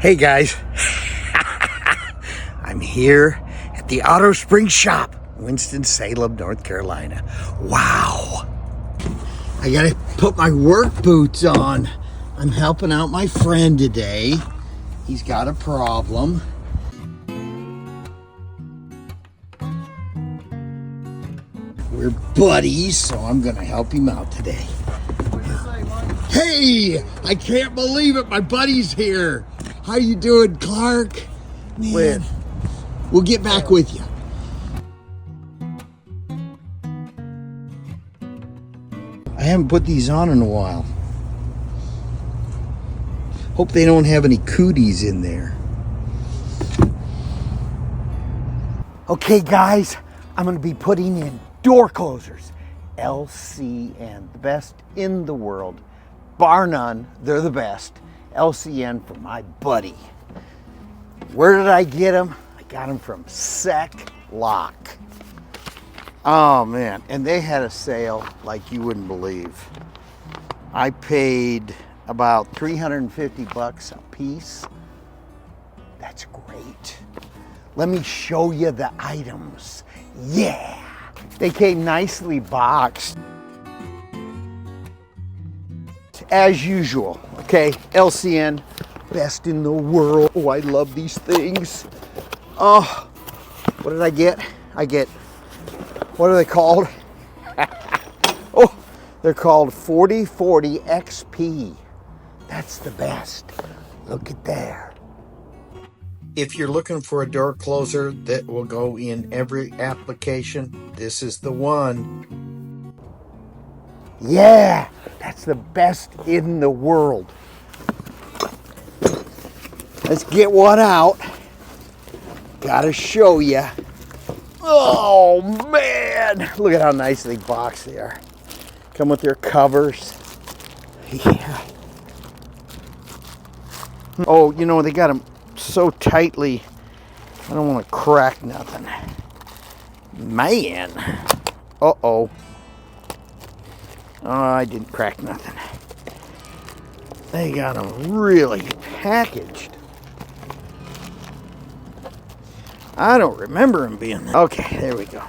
Hey guys, I'm here at the Auto Spring Shop, Winston-Salem, North Carolina. Wow, I gotta put my work boots on. I'm helping out my friend today. He's got a problem. We're buddies, so I'm gonna help him out today. Hey, I can't believe it, my buddy's here. How you doing, Clark? Man, we'll get back with you. I haven't put these on in a while. Hope they don't have any cooties in there. Okay guys, I'm gonna be putting in door closers. LCN, the best in the world. Bar none, they're the best. LCN for my buddy. Where did I get them? I got them from Sec Lock. Oh man, and they had a sale like you wouldn't believe. I paid about 350 bucks a piece. That's great. Let me show you the items. Yeah, they came nicely boxed. As usual, okay, LCN, best in the world. Oh, I love these things. Oh, what did I get? What are they called? Oh, they're called 4040 XP. That's the best. Look at there. If you're looking for a door closer that will go in every application, this is the one. Yeah, that's the best in the world. Let's get one out. Gotta show you. Oh man, look at how nicely boxed they are. Come with their covers. Yeah. Oh, you know, they got them so tightly, I don't want to crack nothing. Man. Uh-oh. Oh, I didn't crack nothing. They got them really packaged. I don't remember them being there. Okay, there we go.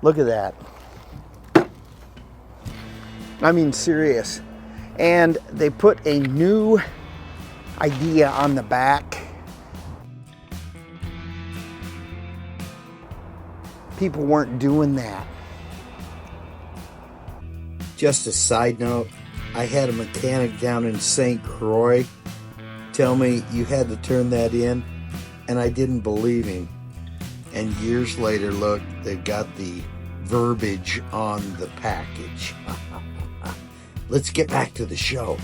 Look at that. I mean, serious. And they put a new idea on the back. People weren't doing that. Just a side note, I had a mechanic down in St. Croix tell me you had to turn that in, and I didn't believe him. And years later, look, they've got the verbiage on the package. Let's get back to the show.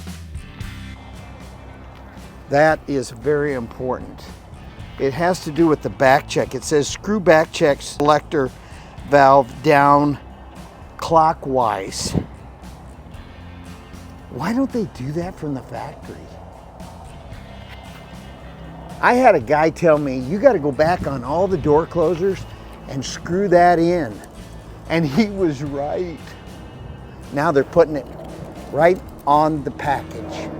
That is very important. It has to do with the back check. It says screw back check selector valve down clockwise. Why don't they do that from the factory? I had a guy tell me, you got to go back on all the door closers and screw that in. And he was right. Now they're putting it right on the package.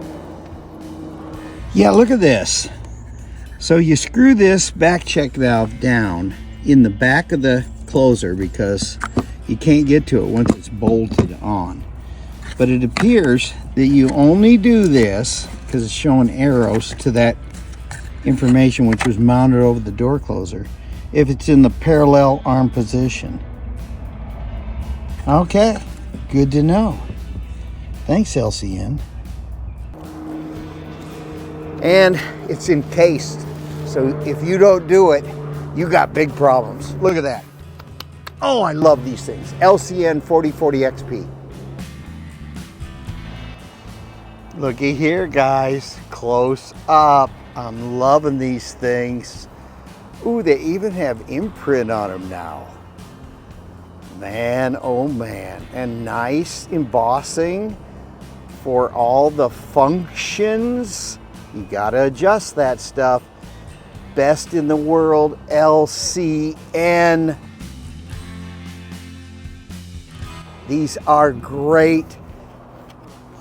Yeah, look at this. So you screw this back check valve down in the back of the closer because you can't get to it once it's bolted on. But it appears that you only do this, because it's showing arrows to that information which was mounted over the door closer, if it's in the parallel arm position. Okay, good to know. Thanks, LCN. And it's encased, so if you don't do it, you got big problems. Look at that. Oh, I love these things. LCN 4040 XP. Looky here, guys, close up. I'm loving these things. Ooh, they even have imprint on them now. Man, oh man. And nice embossing for all the functions. You gotta adjust that stuff. Best in the world, LCN. These are great.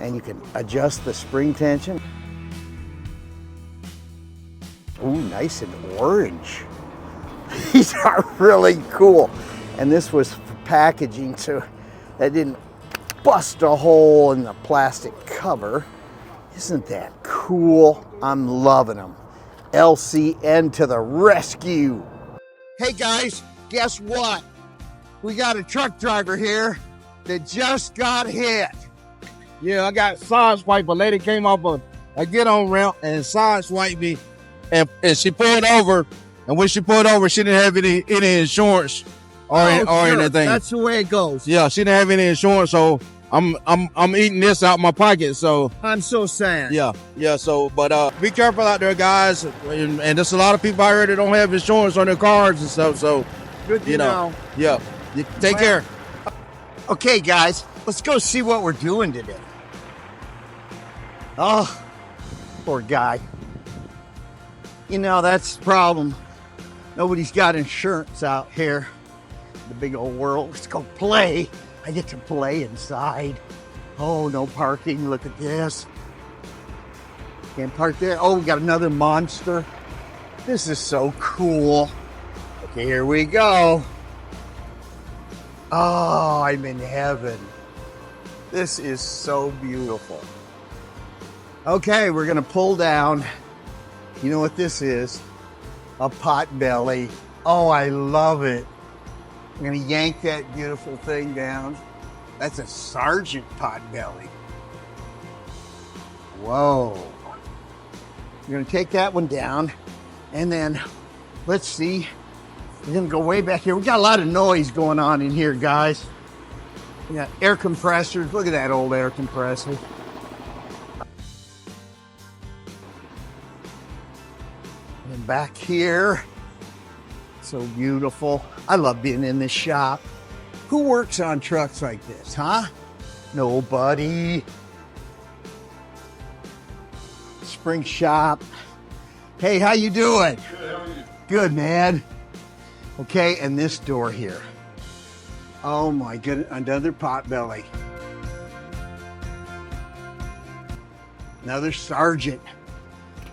And you can adjust the spring tension. nice and orange. These are really cool. And this was for packaging, so that didn't bust a hole in the plastic cover. Isn't that cool? I'm loving them. LCN to the rescue. Hey guys, guess what? We got a truck driver here that just got hit. Yeah, I got sideswiped. A lady came off a get-on ramp and sideswiped me, and she pulled over. And when she pulled over, she didn't have any insurance or anything. That's the way it goes. Yeah, she didn't have any insurance, so I'm eating this out my pocket. So I'm so sad. Yeah. So, but be careful out there, guys. And there's a lot of people out here that don't have insurance on their cars and stuff. So, good to know. Yeah. Take care. Okay, guys, let's go see what we're doing today. Oh, poor guy. You know, that's the problem. Nobody's got insurance out here. The big old world. Let's go play. I get to play inside. Oh, no parking. Look at this. Can't park there. Oh, we got another monster. This is so cool. Okay, here we go. Oh, I'm in heaven. This is so beautiful. Okay, we're gonna pull down. You know what this is? A potbelly. Oh, I love it. I'm gonna yank that beautiful thing down. That's a Sargent potbelly. Whoa. We're gonna take that one down, and then let's see. We're gonna go way back here. We got a lot of noise going on in here, guys. We got air compressors. Look at that old air compressor. And back here, so beautiful. I love being in this shop. Who works on trucks like this, huh? Nobody. Spring shop. Hey, how you doing? Good, how are you? Good, man. Okay, and this door here. Oh my goodness, another potbelly. Another Sargent.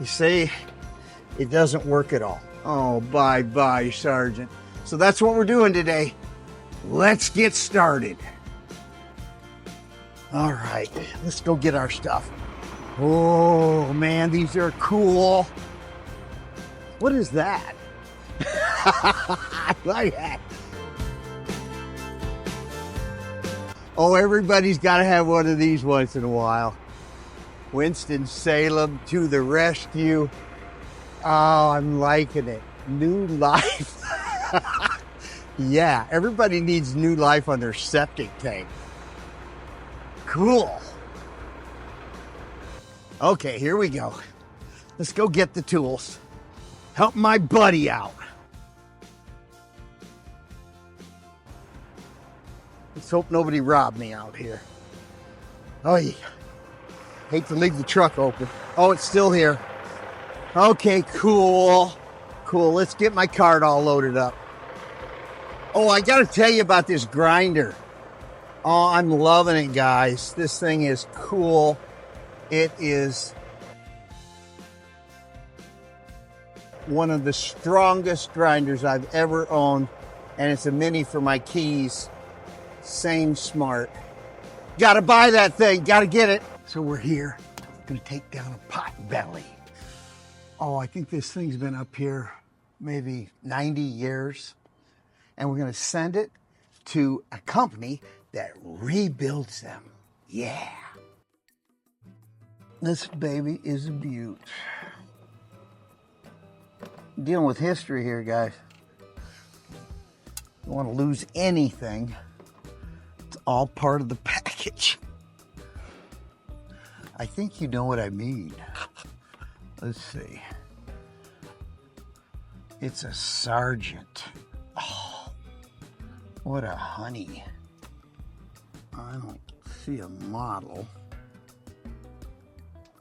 You see, it doesn't work at all. Oh, bye-bye, Sargent. So that's what we're doing today. Let's get started. All right, let's go get our stuff. Oh man, these are cool. What is that? I like that. Oh, everybody's got to have one of these once in a while. Winston-Salem to the rescue. Oh, I'm liking it. New life. Yeah, everybody needs new life on their septic tank. Cool. Okay, here we go. Let's go get the tools. Help my buddy out. Let's hope nobody robbed me out here. Oh, yeah. Hate to leave the truck open. Oh, it's still here. Okay, cool. Cool, let's get my cart all loaded up. Oh, I gotta tell you about this grinder. Oh, I'm loving it, guys. This thing is cool. It is one of the strongest grinders I've ever owned, and it's a mini for my keys. Same smart. Gotta buy that thing, gotta get it. So we're here, gonna take down a potbelly. Oh, I think this thing's been up here maybe 90 years. And we're gonna send it to a company that rebuilds them. Yeah. This baby is a beaut. Dealing with history here, guys. Don't want to lose anything. It's all part of the package. I think you know what I mean. Let's see. It's a Sargent. Oh, what a honey. I don't see a model.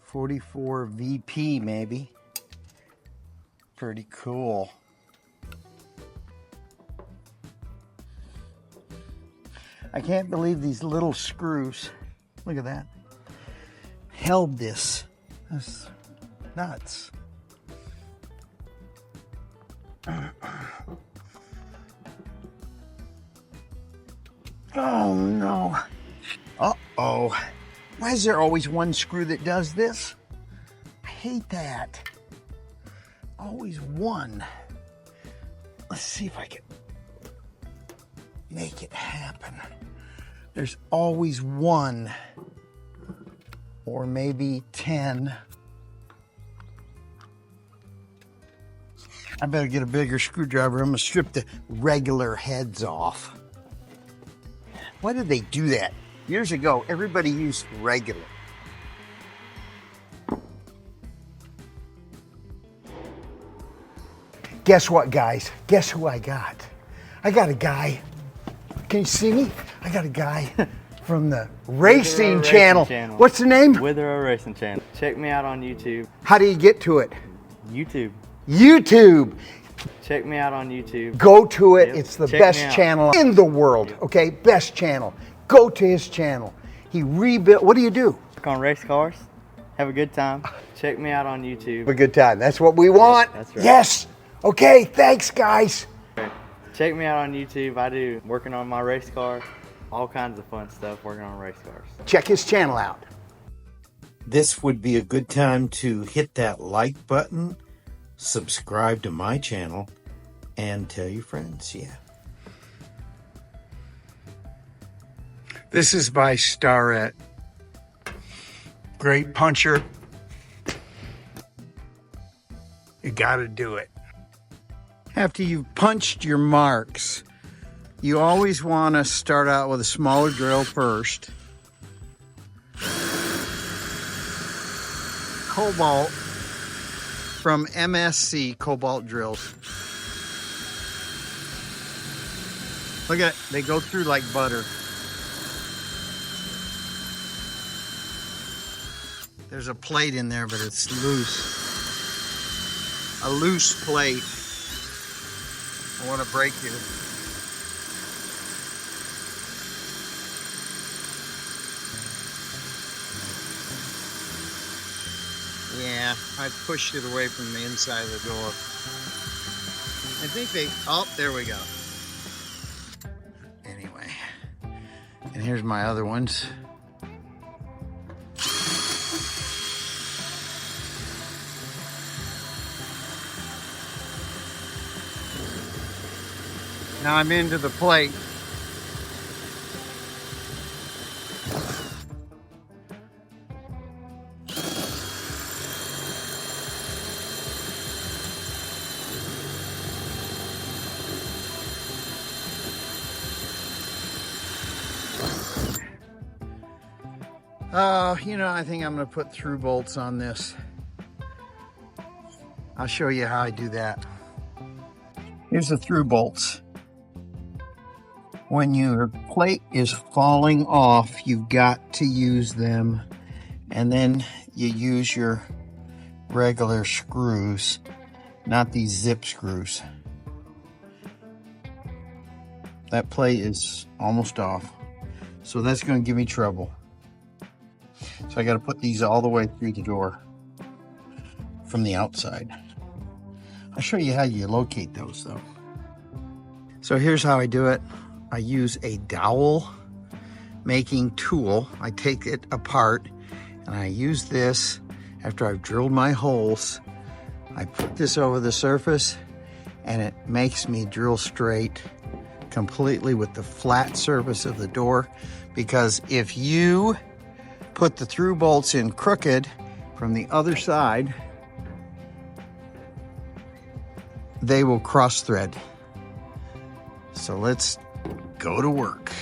44 VP maybe. Pretty cool. I can't believe these little screws, look at that, held this. That's nuts. Oh no. Uh-oh. Why is there always one screw that does this? I hate that. Always one. Let's see if I can make it happen. There's always one, or maybe 10. I better get a bigger screwdriver. I'm gonna strip the regular heads off. Why did they do that? Years ago, everybody used regular. Guess what, guys? Guess who I got? I got a guy. Can you see me? I got a guy from the Racing Channel. What's the name? Withero Racing Channel. Check me out on YouTube. How do you get to it? YouTube. YouTube. Check me out on YouTube. Go to it. Yep. It's the Check best me out. channel in the world. Okay, best channel. Go to his channel. He rebuilt. What do you do? Work on race cars. Have a good time. Check me out on YouTube. Have a good time. That's what we want. That's right. Yes. Okay. Thanks, guys. Check me out on YouTube. I do working on my race car. All kinds of fun stuff working on race cars. Check his channel out. This would be a good time to hit that like button, subscribe to my channel, and tell your friends. Yeah. This is by Starrett. Great puncher. You gotta do it. After you've punched your marks, you always want to start out with a smaller drill first. Cobalt from MSC Cobalt drills. Look at it, they go through like butter. There's a plate in there, but it's loose. A loose plate. I want to break it. Yeah, I pushed it away from the inside of the door. I think they, oh, there we go. Anyway, and here's my other ones. Now I'm into the plate. You know, I think I'm going to put through bolts on this. I'll show you how I do that. Here's the through bolts. When your plate is falling off, you've got to use them, and then you use your regular screws, not these zip screws. That plate is almost off, so that's going to give me trouble. So I got to put these all the way through the door from the outside. I'll show you how you locate those though. So here's how I do it. I use a dowel making tool. I take it apart and I use this after I've drilled my holes. I put this over the surface and it makes me drill straight completely with the flat surface of the door, because if you put the through bolts in crooked from the other side, they will cross thread. So let's go to work.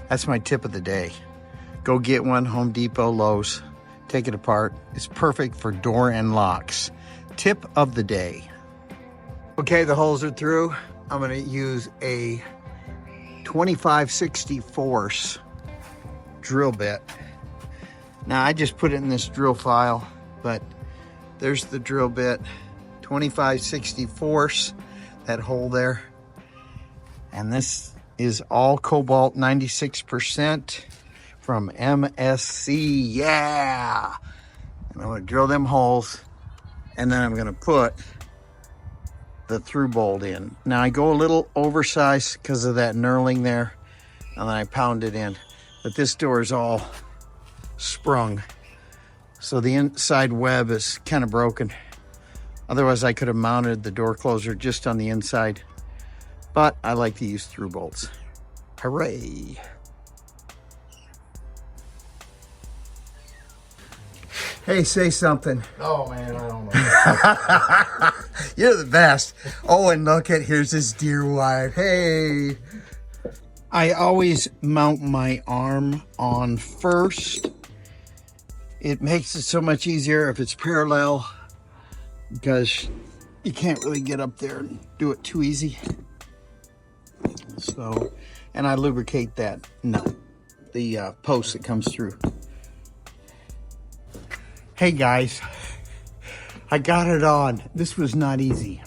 That's my tip of the day. Go get one, Home Depot, Lowe's, take it apart. It's perfect for door and locks. Tip of the day. Okay, the holes are through. I'm gonna use a 25/64 drill bit. Now I just put it in this drill file, but there's the drill bit, 25/64, that hole there. And this is all cobalt 96% from MSC, yeah! And I'm gonna drill them holes, and then I'm gonna put the through bolt in. Now I go a little oversized because of that knurling there, and then I pound it in. But this door is all sprung, so the inside web is kind of broken. Otherwise I could have mounted the door closer just on the inside, but I like to use through bolts. Hooray! Hey, say something. Oh man, I don't know. You're the best. Oh, and look at, here's his dear wife. Hey. I always mount my arm on first. It makes it so much easier if it's parallel, because you can't really get up there and do it too easy. So, and I lubricate that nut, the post that comes through. Hey guys, I got it on. This was not easy.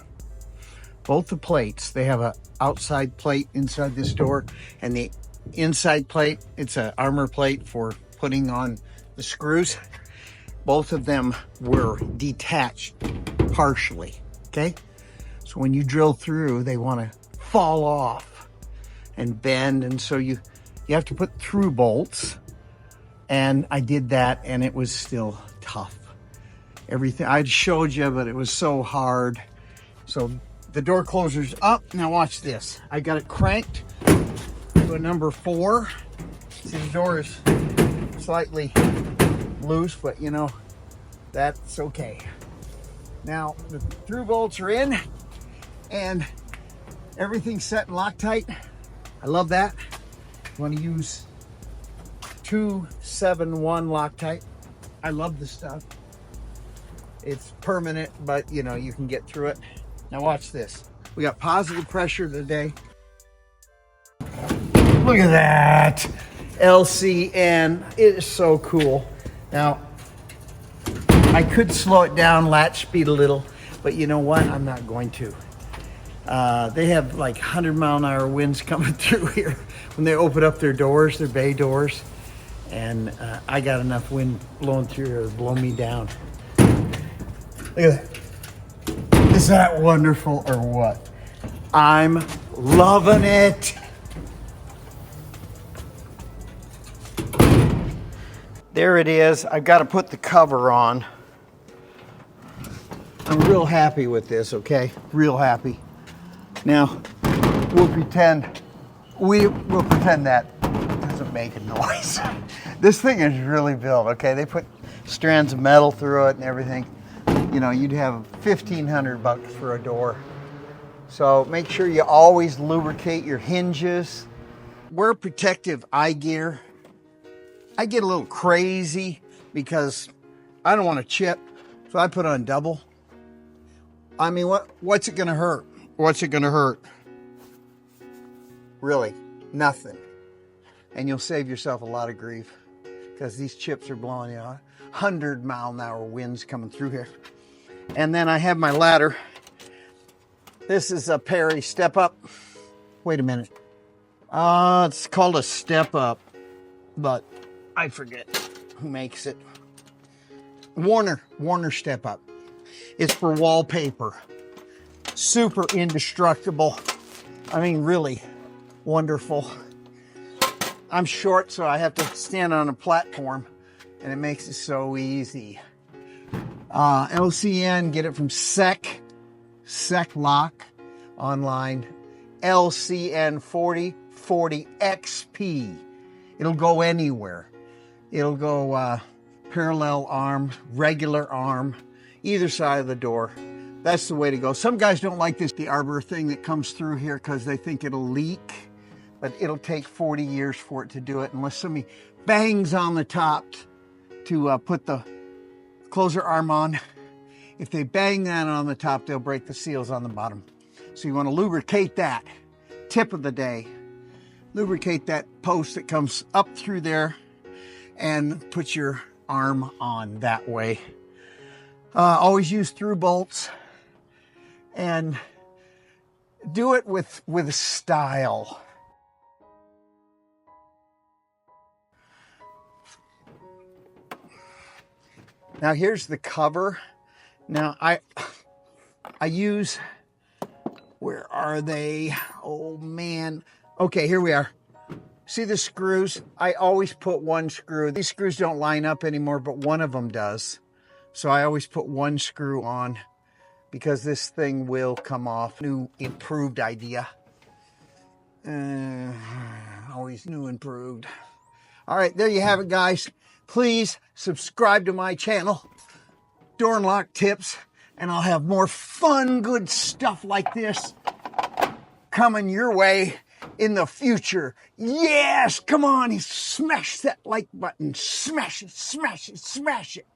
Both the plates, they have a outside plate inside this door, and the inside plate, it's an armor plate for putting on the screws. Both of them were detached partially, okay? So when you drill through, they want to fall off and bend, and so you have to put through bolts. And I did that, and it was still tough. Everything I showed you, but it was so hard. So the door closer's up. Now watch this. I got it cranked to a number 4. See, the door is slightly loose, but you know, that's okay. Now the through bolts are in, and everything's set in Loctite. I love that. You want to use 271 Loctite. I love this stuff. It's permanent, but you know, you can get through it. Now watch this. We got positive pressure today. Look at that. LCN. It is so cool. Now, I could slow it down, latch speed a little, but you know what? I'm not going to. They have like 100-mile-an-hour winds coming through here when they open up their doors, their bay doors. And I got enough wind blowing through here to blow me down. Look at that. Is that wonderful or what? I'm loving it. There it is. I've got to put the cover on. I'm real happy with this, okay? Real happy. Now, we'll pretend that doesn't make a noise. This thing is really built, okay? They put strands of metal through it and everything. You know, you'd have $1,500 for a door. So make sure you always lubricate your hinges. Wear protective eye gear. I get a little crazy because I don't want to chip, so I put on double. I mean, what's it gonna hurt? What's it gonna hurt? Really, nothing. And you'll save yourself a lot of grief because these chips are blowing, you know, 100-mile-an-hour winds coming through here. And then I have my ladder. This is a Perry Step Up. Wait a minute. It's called a Step Up, but I forget who makes it. Warner Step Up. It's for wallpaper. Super indestructible. I mean, really wonderful. I'm short, so I have to stand on a platform, and it makes it so easy. LCN, get it from Sec Lock online. LCN 4040 XP. It'll go anywhere. It'll go parallel arm, regular arm, either side of the door. That's the way to go. Some guys don't like the arbor thing that comes through here because they think it'll leak, but it'll take 40 years for it to do it unless somebody bangs on the top to put the closer arm on. If they bang that on the top, they'll break the seals on the bottom. So you want to lubricate that. Tip of the day. Lubricate that post that comes up through there and put your arm on that way. Always use through bolts and do it with style. Now here's the cover. Now I use Where are they? Oh man. Okay, here we are. See the screws? I always put one screw. These screws don't line up anymore, but one of them does. So I always put one screw on because this thing will come off. New improved idea. Always new improved. All right, there you have it, guys. Please subscribe to my channel, Door and Lock Tips, and I'll have more fun, good stuff like this coming your way in the future. Yes, come on, smash that like button. Smash it, smash it, smash it.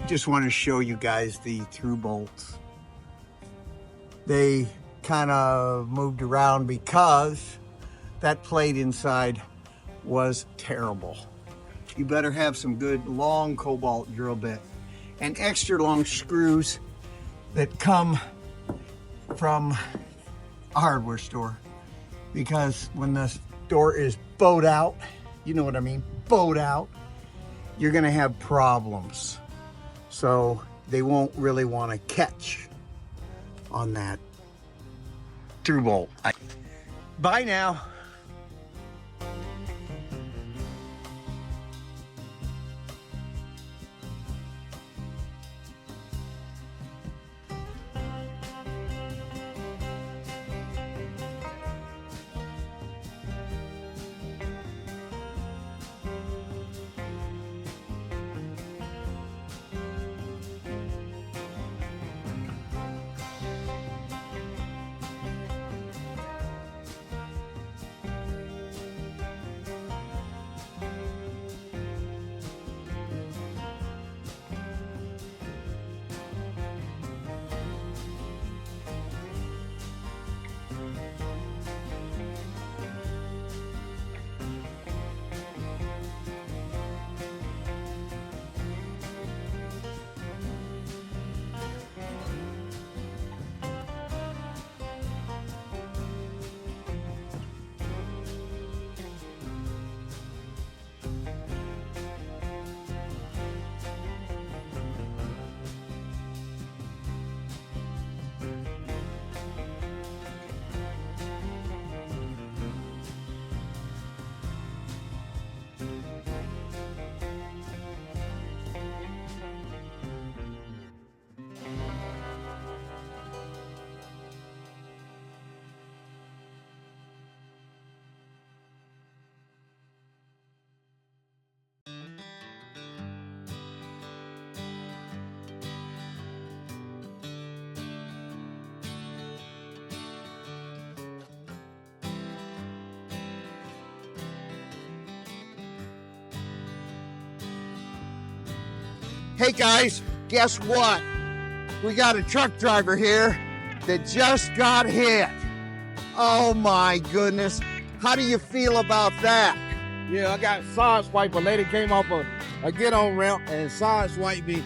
Just want to show you guys the through bolts. They kind of moved around because that plate inside was terrible. You better have some good long cobalt drill bit and extra long screws that come from a hardware store, because when the door is bowed out, you know what I mean, bowed out, you're gonna have problems. So they won't really want to catch on that through bolt. Bye now. Hey guys, guess what? We got a truck driver here that just got hit. Oh my goodness. How do you feel about that? Yeah, I got sideswiped. A lady came off a get-on ramp and sideswiped me,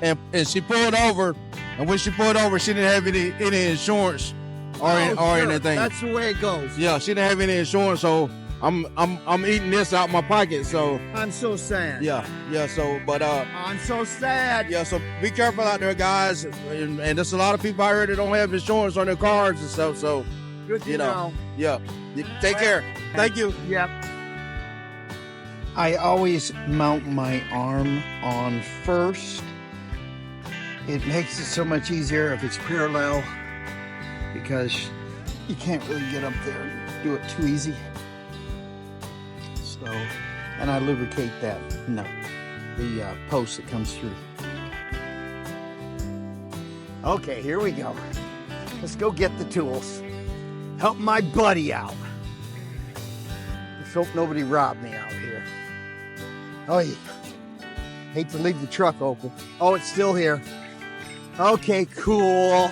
and she pulled over. And when she pulled over, she didn't have any insurance or anything. That's the way it goes. Yeah, she didn't have any insurance, so I'm eating this out my pocket. So I'm so sad. yeah. So I'm so sad. yeah. So be careful out there, guys. And there's a lot of people out here that don't have insurance on their cars and stuff. So Good to know. yeah. Take care. Thank you. Yep. I always mount my arm on first. It makes it so much easier if it's parallel, because you can't really get up there and do it too easy. So, and I lubricate that the post that comes through. Okay, here we go. Let's go get the tools. Help my buddy out. Let's hope nobody robbed me out here. Oh, yeah. Hate to leave the truck open. Oh, it's still here. Okay, cool.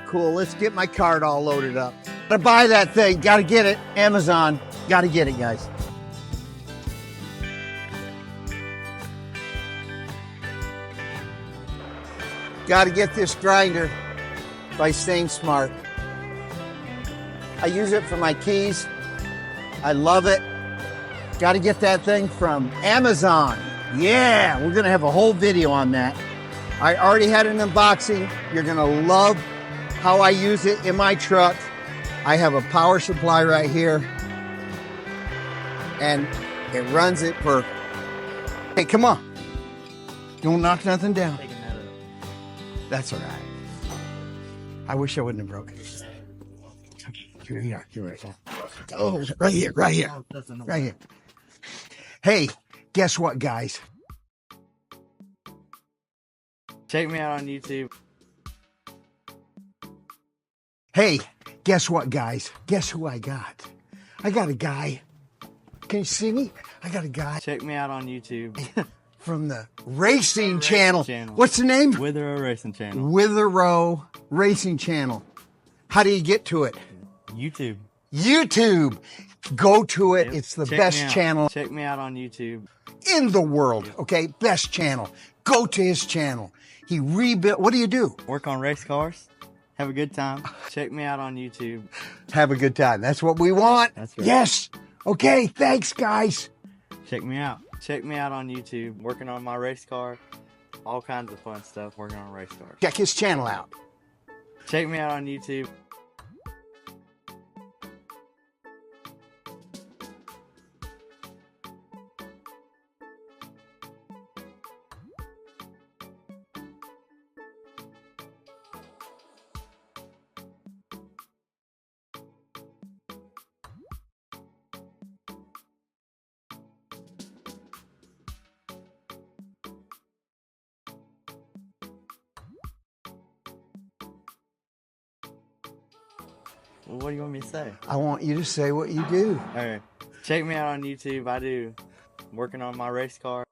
Cool, let's get my cart all loaded up. Gotta buy that thing, gotta get it. Amazon, gotta get it, guys. Got to get this grinder by staying smart. I use it for my keys. I love it. Got to get that thing from Amazon. Yeah, we're going to have a whole video on that. I already had an unboxing. You're going to love how I use it in my truck. I have a power supply right here, and it runs it for, hey, come on. Don't knock nothing down. That's all right. I wish I wouldn't have broken it. Here we are. Here we are. Oh, right here, right here, right here. Hey, guess what, guys? Check me out on YouTube. Hey, guess what, guys? Guess who I got? I got a guy. Can you see me? I got a guy Check me out on YouTube. from the Racing Channel. Channel. What's the name? Withero Racing Channel. Withero Racing Channel. How do you get to it? YouTube. YouTube. Go to it. Yep. It's the Check me best out. channel Check me out on YouTube. in the world. Okay, best channel. Go to his channel. He rebuilt. What do you do? Work on race cars. Have a good time. Check me out on YouTube. Have a good time. That's what we want. That's right. Yes. Okay. Thanks, guys. Check me out. Check me out on YouTube. Working on my race car. All kinds of fun stuff working on race cars. Check his channel out. Check me out on YouTube. Well, what do you want me to say? I want you to say what you do. All right. Check me out on YouTube. I do working on my race car.